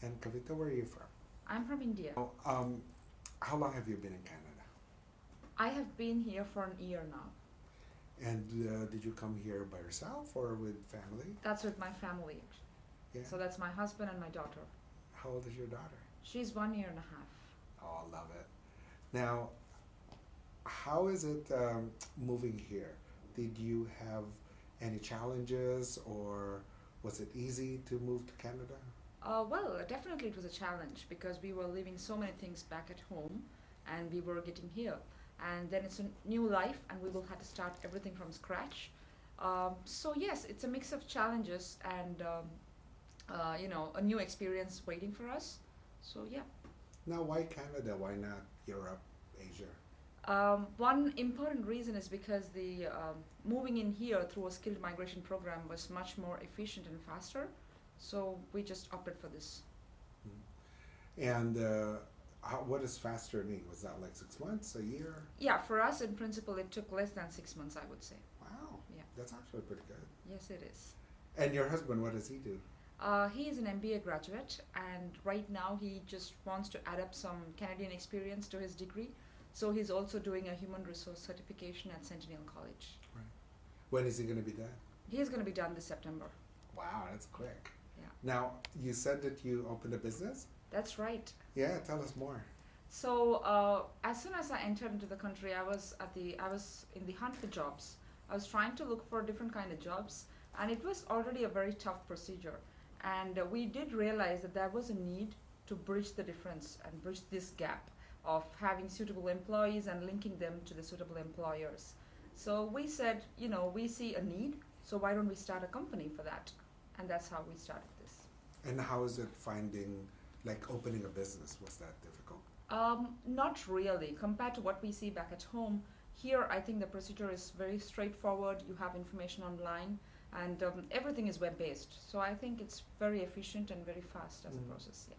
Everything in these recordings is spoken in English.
And Kavita, where are you from? I'm from India. Oh, how long have you been in Canada? I have been here for an year now. And did you come here by yourself or with family? That's with my family. Yeah. So that's my husband and my daughter. How old is your daughter? She's 1 year and a half. Oh, I love it. Now, how is it moving here? Did you have any challenges or was it easy to move to Canada? Well, definitely it was a challenge because we were leaving so many things back at home and we were getting here. And then it's a new life and we will have to start everything from scratch. So yes, it's a mix of challenges and a new experience waiting for us. So yeah. Now, why Canada? Why not Europe, Asia? One important reason is because the moving in here through a skilled migration program was much more efficient and faster. So we just opted for this. And what does faster mean? Was that like 6 months, a year? Yeah, for us in principle, it took less than 6 months, I would say. Wow, Yeah. that's actually pretty good. Yes, it is. And your husband, what does he do? He is an MBA graduate, and right now he just wants to add up some Canadian experience to his degree. So he's also doing a human resource certification at Centennial College. Right. When is he going to be done? He's going to be done this September. Wow, that's quick. Yeah. Now, you said that you opened a business? That's right. Yeah, tell us more. So as soon as I entered into the country, I was in the hunt for jobs. I was trying to look for different kind of jobs, and it was already a very tough procedure. And we did realize that there was a need to bridge the difference and bridge this gap of having suitable employees and linking them to the suitable employers. So we said, we see a need, so why don't we start a company for that? And that's how we started this. And how is it finding, like opening a business? Was that difficult? Not really. Compared to what we see back at home, here I think the procedure is very straightforward. You have information online, and everything is web-based. So I think it's very efficient and very fast as a process. Yeah.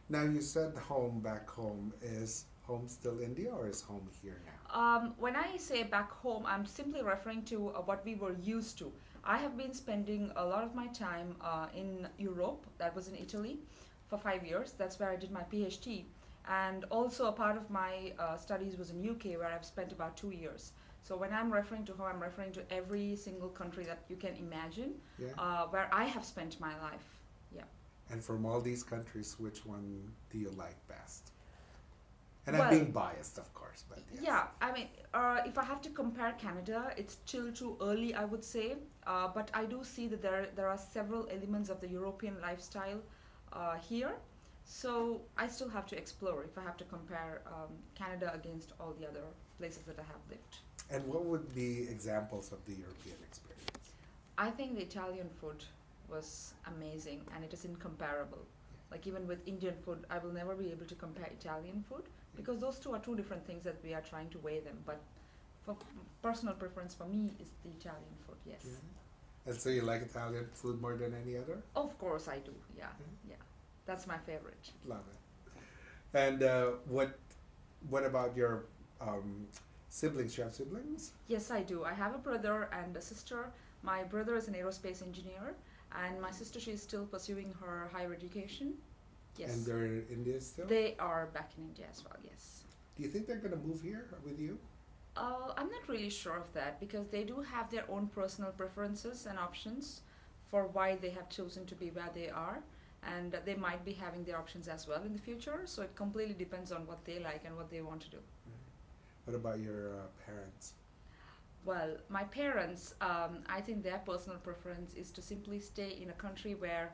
Now, you said home back home. Is home still India or is home here now? When I say back home, I'm simply referring to what we were used to. I have been spending a lot of my time in Europe. That was in Italy for 5 years. That's where I did my PhD. And also a part of my studies was in UK, where I've spent about 2 years. So when I'm referring to home, I'm referring to every single country that you can imagine, Yeah. where I have spent my life. Yeah. And from all these countries, which one do you like best? And Well, I'm being biased, of course, but yes. Yeah, I mean, if I have to compare Canada, it's still too early, I would say. But I do see that there are several elements of the European lifestyle here. So I still have to explore if I have to compare Canada against all the other places that I have lived. And what would be examples of the European experience? I think the Italian food was amazing and it is incomparable. Like even with Indian food, I will never be able to compare Italian food because those two are two different things that we are trying to weigh them. But for personal preference for me is the Italian food, yes. Yeah. And so you like Italian food more than any other? Of course I do, yeah, yeah. That's my favorite. Love it. And what about your siblings? You have siblings? Yes, I do. I have a brother and a sister. My brother is an aerospace engineer, and my sister, she is still pursuing her higher education. Yes. And they're in India still? They are back in India as well, yes. Do you think they're going to move here with you? I'm not really sure of that because they do have their own personal preferences and options for why they have chosen to be where they are. And they might be having their options as well in the future. So it completely depends on what they like and what they want to do. What about your parents? Well, my parents, I think their personal preference is to simply stay in a country where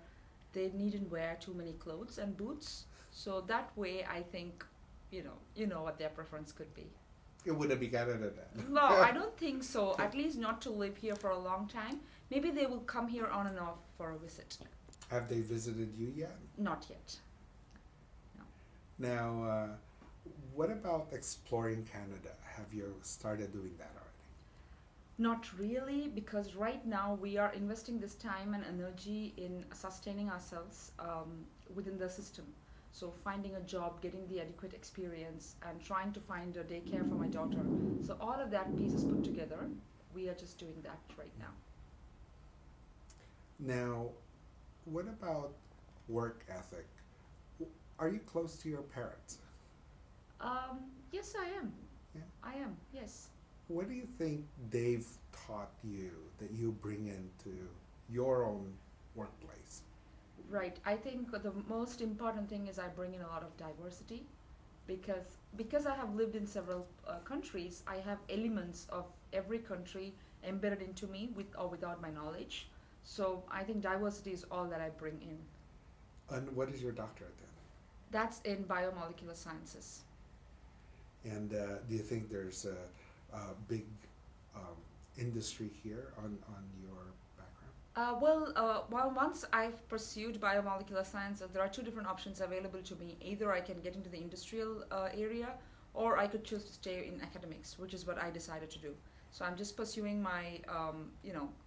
they needn't wear too many clothes and boots. So that way, I think, you know what their preference could be. It wouldn't be Canada then. No, I don't think so. At least not to live here for a long time. Maybe they will come here on and off for a visit. Have they visited you yet? Not yet. No. Now, what about exploring Canada? Have you started doing that already? Not really, because right now we are investing this time and energy in sustaining ourselves within the system. So finding a job, getting the adequate experience, and trying to find a daycare for my daughter. So all of that pieces put together, we are just doing that right now. Now, what about work ethic? are you close to your parents? Yes, I am. Yeah. I am. Yes. What do you think they've taught you that you bring into your own workplace? Right. I think the most important thing is I bring in a lot of diversity because I have lived in several countries. I have elements of every country embedded into me with or without my knowledge. So I think diversity is all that I bring in. And what is your doctorate then? That's in biomolecular sciences. And do you think there's a big industry here on your background? Well, once I've pursued biomolecular sciences, there are two different options available to me. Either I can get into the industrial area, or I could choose to stay in academics, which is what I decided to do. So I'm just pursuing my,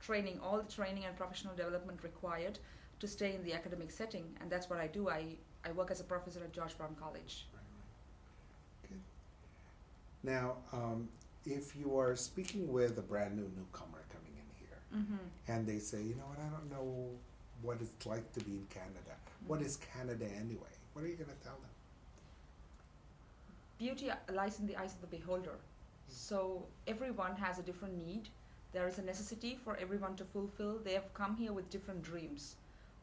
training, all the training and professional development required to stay in the academic setting, and that's what I do. I work as a professor at George Brown College. Right, right. Good. Now, if you are speaking with a brand new newcomer coming in here, Mm-hmm. and they say, you know what, I don't know what it's like to be in Canada. What is Canada anyway? What are you going to tell them? Beauty lies in the eyes of the beholder. So everyone has a different need. There is a necessity for everyone to fulfill. They have come here with different dreams.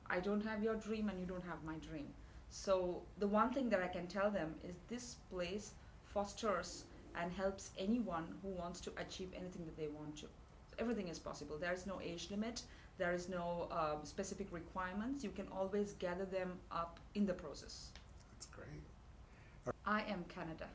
I don't have your dream and you don't have my dream. So the one thing that I can tell them is this place fosters and helps anyone who wants to achieve anything that they want to. So everything is possible. There is no age limit. There is no specific requirements. You can always gather them up in the process. That's great. I am Canada.